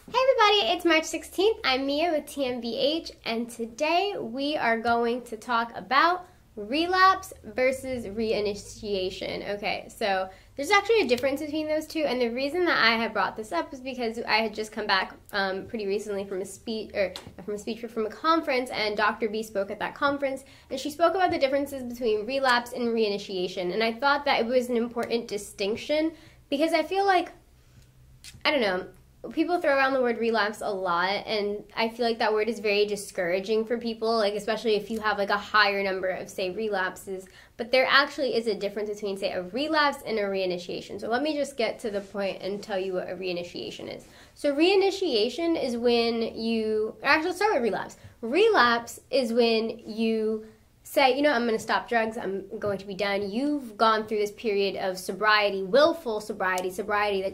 Hey everybody, it's March 16th. I'm Mia with TMBH, and today we are going to talk about relapse versus reinitiation. Okay, so there's actually a difference between those two, and the reason that I had brought this up is because I had just come back pretty recently from a speech, but from a conference, and Dr. B spoke at that conference, and she spoke about the differences between relapse and reinitiation, and I thought that it was an important distinction because I feel like, I don't know, people throw around the word relapse a lot, and I feel like that word is very discouraging for people, like especially if you have like a higher number of, say, relapses. But there actually is a difference between, say, a relapse and a reinitiation. So let me just get to the point and tell you what a reinitiation is. So reinitiation is when you, actually let's start with relapse. Relapse is when you say, you know, I'm going to stop drugs, I'm going to be done. You've gone through this period of sobriety, willful sobriety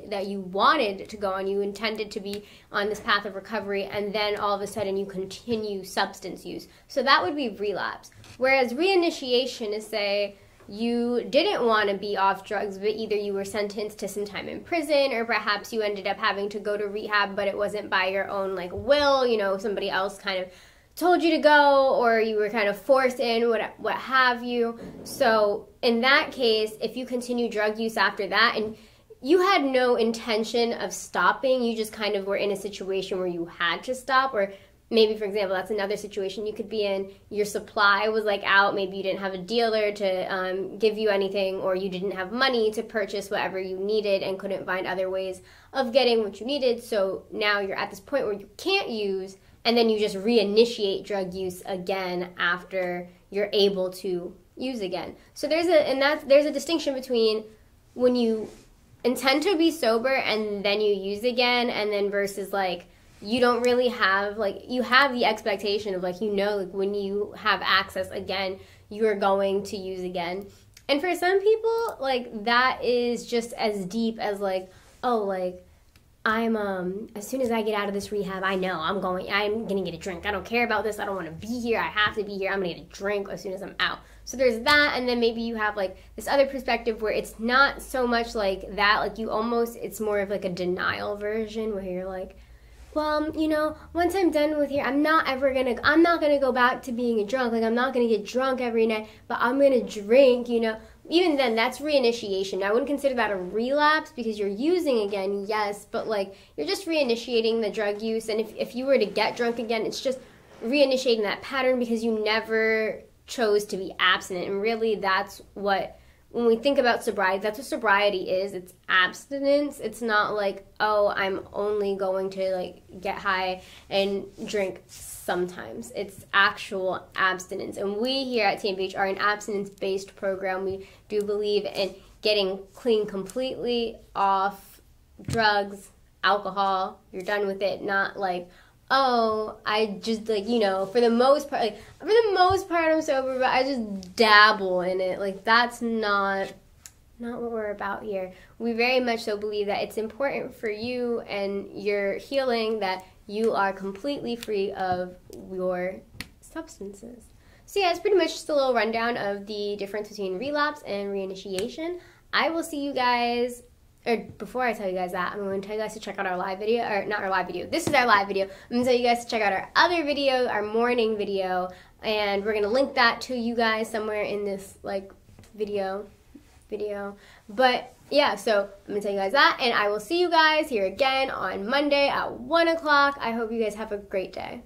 that you wanted to go on, you intended to be on this path of recovery, and then all of a sudden you continue substance use. So that would be relapse. Whereas reinitiation is, say, you didn't want to be off drugs, but either you were sentenced to some time in prison, or perhaps you ended up having to go to rehab, but it wasn't by your own like will, you know, somebody else kind of told you to go, or you were kind of forced in, what have you. So in that case, if you continue drug use after that and you had no intention of stopping, you just kind of were in a situation where you had to stop, or maybe, for example, that's another situation you could be in, your supply was like out, maybe you didn't have a dealer to give you anything, or you didn't have money to purchase whatever you needed and couldn't find other ways of getting what you needed, so now you're at this point where you can't use, and then you just reinitiate drug use again after you're able to use again. So there's a distinction between when you intend to be sober and then you use again, and then versus like you don't really have, like, you have the expectation of, like, you know, like when you have access again, you're going to use again. And for some people, like, that is just as deep as like, oh, like, I'm as soon as I get out of this rehab, I know I'm gonna get a drink. I don't care about this. I don't want to be here. I have to be here. I'm gonna get a drink as soon as I'm out. So there's that, and then maybe you have like this other perspective where it's not so much like that. Like it's more of like a denial version where you're like, well, you know, once I'm done with here, I'm not gonna go back to being a drunk. Like, I'm not gonna get drunk every night, but I'm gonna drink, you know. Even then, that's reinitiation. Now, I wouldn't consider that a relapse because you're using again, yes, but like you're just reinitiating the drug use. And if you were to get drunk again, it's just reinitiating that pattern because you never chose to be abstinent. And really, that's what, when we think about sobriety, that's what sobriety is. It's abstinence. It's not like, oh, I'm only going to like get high and drink sometimes. It's actual abstinence. And we here at TMBH are an abstinence-based program. We do believe in getting clean completely off drugs, alcohol. You're done with it. Not like, oh, I just, like, you know, for the most part I'm sober, but I just dabble in it. Like, that's not what we're about here. We very much so believe that it's important for you and your healing that you are completely free of your substances. So yeah, it's pretty much just a little rundown of the difference between relapse and reinitiation. I will see you guys, or before I tell you guys that, I'm going to tell you guys to check out our live video, or not our live video, this is our live video. I'm going to tell you guys to check out our other video, our morning video, and we're going to link that to you guys somewhere in this, like, video. But yeah, so I'm going to tell you guys that, and I will see you guys here again on Monday at 1 o'clock. I hope you guys have a great day.